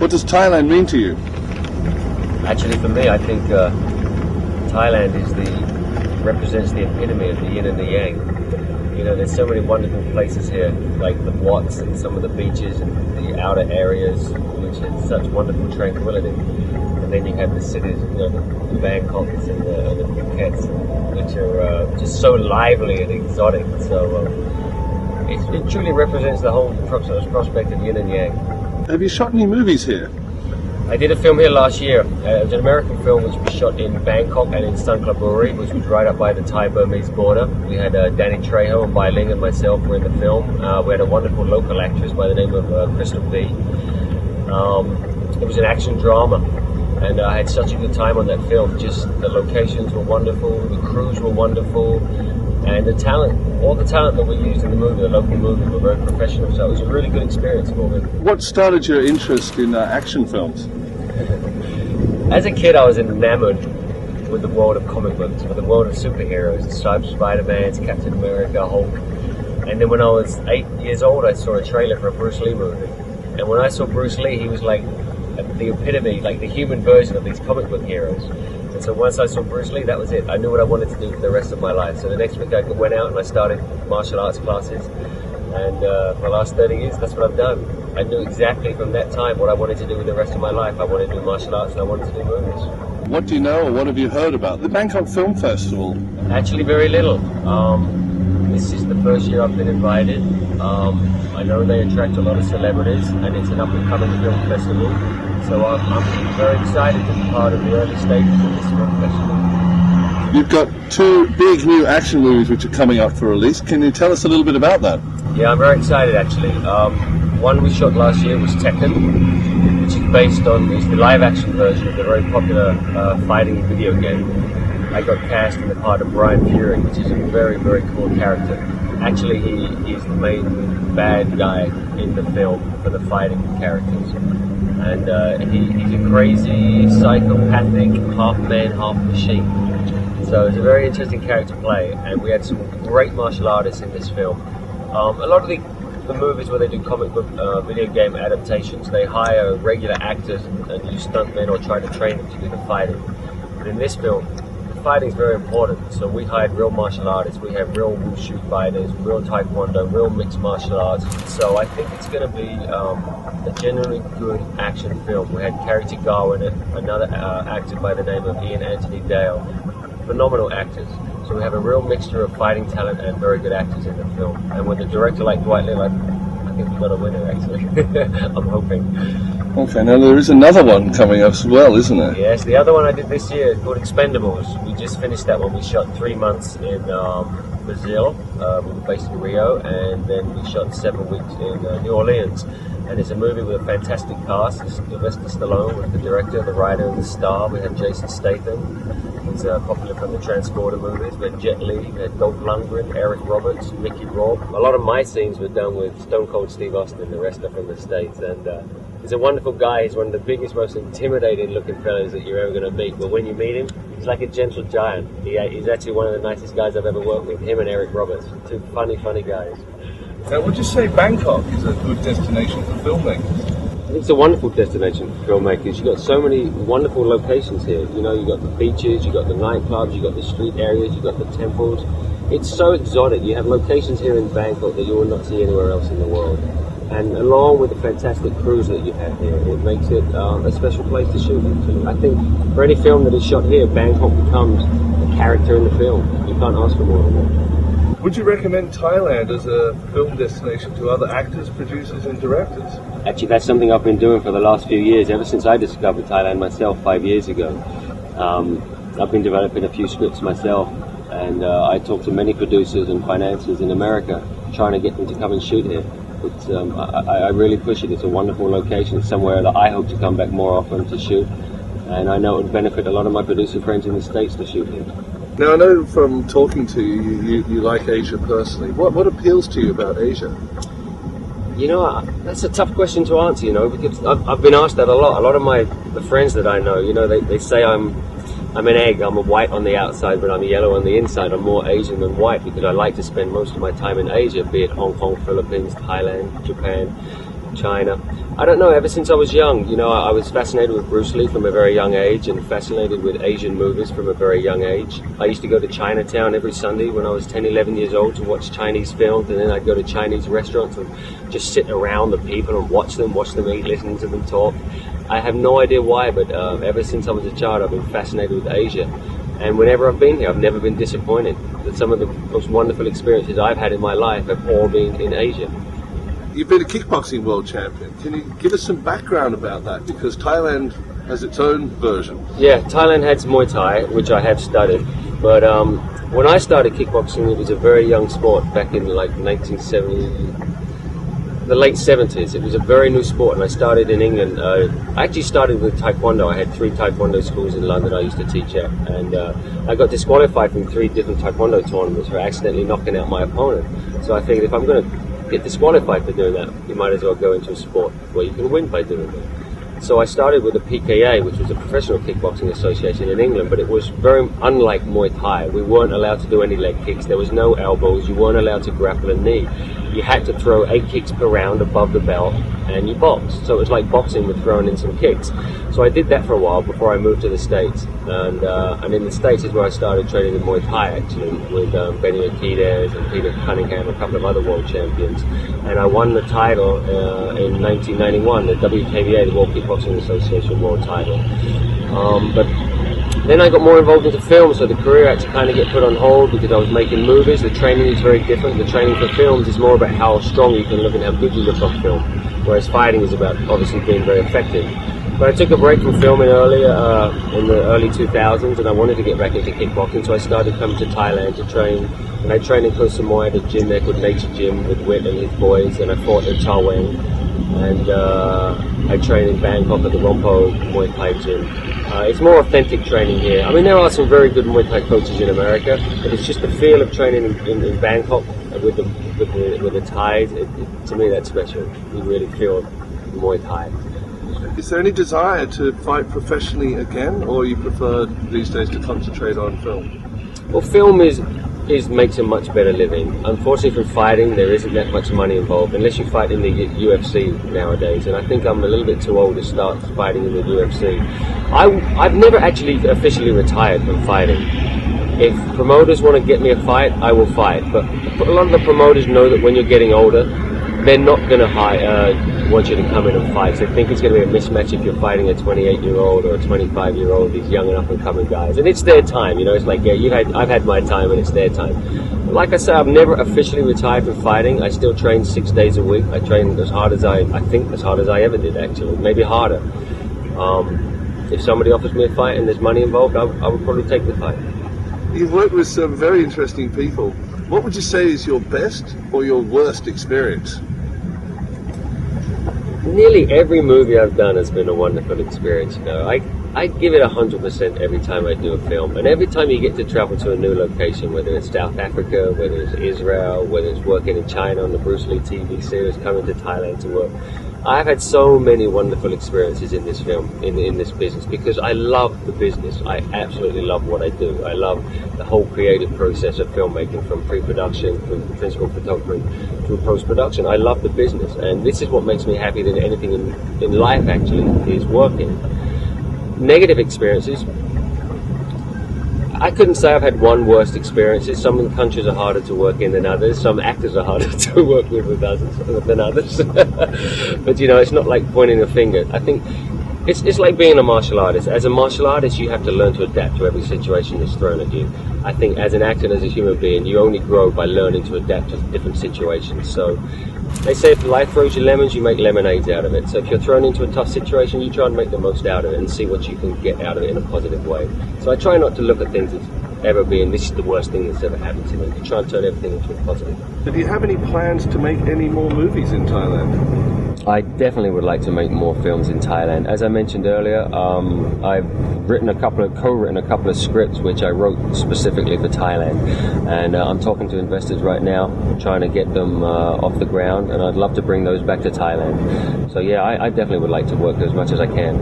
What does Thailand mean to you? Actually, for me, I think Thailand represents the epitome of the yin and the yang. You know, there's so many wonderful places here, like the Wats and some of the beaches and the outer areas, which has such wonderful tranquility. And then you have the cities, you know, the Bangkoks and the Phukets, which are just so lively and exotic. So it truly represents the whole prospect of yin and yang. Have you shot any movies here? I did a film here last year. It was an American film which was shot in Bangkok and in Sungklaburi, which was right up by the Thai-Burmese border. We had Danny Trejo and Bai Ling and myself were in the film. We had a wonderful local actress by the name of Crystal B. It was an action drama, and I had such a good time on that film. Just the locations were wonderful, the crews were wonderful, and the talent, all the talent that we used in the movie, the local movie, were very professional. So it was a really good experience for me. What started your interest in action films? As a kid, I was enamored with the world of comic books, with the world of superheroes, Spider-Man, Captain America, Hulk. And then when I was 8 years old, I saw a trailer for a Bruce Lee movie. And when I saw Bruce Lee, he was like the epitome, like the human version of these comic book heroes. And so once I saw Bruce Lee, that was it. I knew what I wanted to do for the rest of my life. So the next week I went out and I started martial arts classes. And for the last 30 years, that's what I've done. I knew exactly from that time what I wanted to do with the rest of my life. I wanted to do martial arts and I wanted to do movies. What do you know or what have you heard about the Bangkok Film Festival? Actually, very little. This is the first year I've been invited. I know they attract a lot of celebrities and it's an up-and-coming film festival. So I'm very excited to be part of the early stages of this film festival. You've got two big new action movies which are coming up for release. Can you tell us a little bit about that? Yeah, I'm very excited actually. One we shot last year was Tekken, which is based on the live-action version of the very popular fighting video game. I got cast in the part of Brian Fury, which is a very, very cool character. Actually, he is the main bad guy in the film for the fighting characters. And he's a crazy, psychopathic, half man, half machine. So it's a very interesting character to play, and we had some great martial artists in this film. A lot of the movies where they do comic book video game adaptations, they hire regular actors and use stuntmen or try to train them to do the fighting. But in this film, the fighting is very important, so we hired real martial artists. We have real wushu fighters, real taekwondo, real mixed martial arts. So I think it's going to be a genuinely good action film. We had Kerry Tagawa in it, another actor by the name of Ian Anthony Dale. Phenomenal actors. So we have a real mixture of fighting talent and very good actors in the film. And with a director like Dwight Little, I think we've got a winner actually. I'm hoping. Okay, now there is another one coming up as well, isn't there? Yes, the other one I did this year is called Expendables. We just finished that one. We shot 3 months in Brazil. We were based in Rio, and then we shot 7 weeks in New Orleans. And it's a movie with a fantastic cast. It's Sylvester Stallone was the director, the writer, and the star. We had Jason Statham. He's popular from the Transporter movies. We had Jet Li, we had Dolph Lundgren, Eric Roberts, Mickey Rourke. A lot of my scenes were done with Stone Cold Steve Austin. The rest are from the States. And he's a wonderful guy. He's one of the biggest, most intimidating looking fellas that you're ever going to meet. But when you meet him, he's like a gentle giant. He's actually one of the nicest guys I've ever worked with. Him and Eric Roberts. Two funny guys. Now, would you say Bangkok is a good destination for filmmakers? I think it's a wonderful destination for filmmakers. You've got so many wonderful locations here. You know, you've got the beaches, you've got the nightclubs, you've got the street areas, you've got the temples. It's so exotic. You have locations here in Bangkok that you will not see anywhere else in the world. And along with the fantastic crews that you have here, it makes it a special place to shoot, actually. I think for any film that is shot here, Bangkok becomes a character in the film. You can't ask for more than that. Would you recommend Thailand as a film destination to other actors, producers and directors? Actually, that's something I've been doing for the last few years, ever since I discovered Thailand myself 5 years ago. I've been developing a few scripts myself, and I talked to many producers and financiers in America, trying to get them to come and shoot here. But I really push it. It's a wonderful location. It's somewhere that I hope to come back more often to shoot, and I know it would benefit a lot of my producer friends in the States to shoot here. Now, I know from talking to you, you like Asia personally. What appeals to you about Asia? You know, that's a tough question to answer, you know, because I've been asked that a lot. A lot of the friends that I know, you know, they say I'm an egg. I'm a white on the outside, but I'm yellow on the inside. I'm more Asian than white because I like to spend most of my time in Asia, be it Hong Kong, Philippines, Thailand, Japan. China. I don't know, ever since I was young, you know, I was fascinated with Bruce Lee from a very young age and fascinated with Asian movies from a very young age. I used to go to Chinatown every Sunday when I was 10, 11 years old to watch Chinese films, and then I'd go to Chinese restaurants and just sit around the people and watch them eat, listen to them talk. I have no idea why, but ever since I was a child, I've been fascinated with Asia. And whenever I've been here, I've never been disappointed. That some of the most wonderful experiences I've had in my life have all been in Asia. You've been a kickboxing world champion. Can you give us some background about that? Because Thailand has its own version. Yeah, Thailand has Muay Thai, which I have studied. But when I started kickboxing, it was a very young sport back in like 1970, the late 70s. It was a very new sport, and I started in England. I actually started with Taekwondo. I had 3 Taekwondo schools in London I used to teach at, and I got disqualified from 3 different Taekwondo tournaments for accidentally knocking out my opponent. So I figured if I'm going to get disqualified for doing that, you might as well go into a sport where you can win by doing that. So I started with the PKA, which was a professional kickboxing association in England, but it was very unlike Muay Thai. We weren't allowed to do any leg kicks. There was no elbows. You weren't allowed to grapple a knee. You had to throw 8 kicks per round above the belt, and you boxed. So it was like boxing with throwing in some kicks. So I did that for a while before I moved to the States. And in the States is where I started training in Muay Thai, actually, with Benny Urquidez and Peter Cunningham, a couple of other world champions. And I won the title in 1991, the WKBA, the World Kickboxing Association World title. But then I got more involved into film, so the career had to kind of get put on hold because I was making movies. The training is very different. The training for films is more about how strong you can look and how good you look on film, whereas fighting is about obviously being very effective. But I took a break from filming earlier in the early 2000s, and I wanted to get back into kickboxing, so I started coming to Thailand to train. And I trained in Koh Samui at a gym there called Nature Gym with Whit and his boys, and I fought at Chao Wang. And I train in Bangkok at the Rompo Muay Thai gym. It's more authentic training here. I mean, there are some very good Muay Thai coaches in America, but it's just the feel of training in Bangkok with the Thais. To me, that's special. You really feel Muay Thai. Is there any desire to fight professionally again, or you prefer these days to concentrate on film? Well, film makes a much better living. Unfortunately, for fighting, there isn't that much money involved unless you fight in the UFC nowadays. And I think I'm a little bit too old to start fighting in the UFC. I've never actually officially retired from fighting. If promoters want to get me a fight, I will fight. But a lot of the promoters know that when you're getting older, they're not going to want you to come in and fight. So they think it's going to be a mismatch if you're fighting a 28-year-old or a 25-year-old, these young and up-and-coming guys. And it's their time, you know. It's like, yeah, I've had my time, and it's their time. But like I said, I've never officially retired from fighting. I still train 6 days a week. I train as hard as I think as hard as I ever did, actually, maybe harder. If somebody offers me a fight and there's money involved, I would probably take the fight. You've worked with some very interesting people. What would you say is your best or your worst experience? Nearly every movie I've done has been a wonderful experience. You know, I give it 100% every time I do a film, and every time you get to travel to a new location, whether it's South Africa, whether it's Israel, whether it's working in China on the Bruce Lee TV series, coming to Thailand to work, I've had so many wonderful experiences in this film, in this business, because I love the business. I absolutely love what I do. I love the whole creative process of filmmaking, from pre-production, from principal photography, through post-production. I love the business, and this is what makes me happy than anything in life, actually, is working. Negative experiences, I couldn't say I've had one worst experience. Some countries are harder to work in than others. Some actors are harder to work with than others. But you know, it's not like pointing a finger. I think it's like being a martial artist. As a martial artist, you have to learn to adapt to every situation that's thrown at you. I think as an actor and as a human being, you only grow by learning to adapt to different situations. So they say if life throws you lemons, you make lemonades out of it. So if you're thrown into a tough situation, you try and make the most out of it and see what you can get out of it in a positive way. So I try not to look at things as ever being, this is the worst thing that's ever happened to me. You try and turn everything into a positive. So do you have any plans to make any more movies in Thailand? I definitely would like to make more films in Thailand. As I mentioned earlier, I've co-written a couple of scripts which I wrote specifically for Thailand, and I'm talking to investors right now, trying to get them off the ground, and I'd love to bring those back to Thailand. So yeah, I definitely would like to work as much as I can.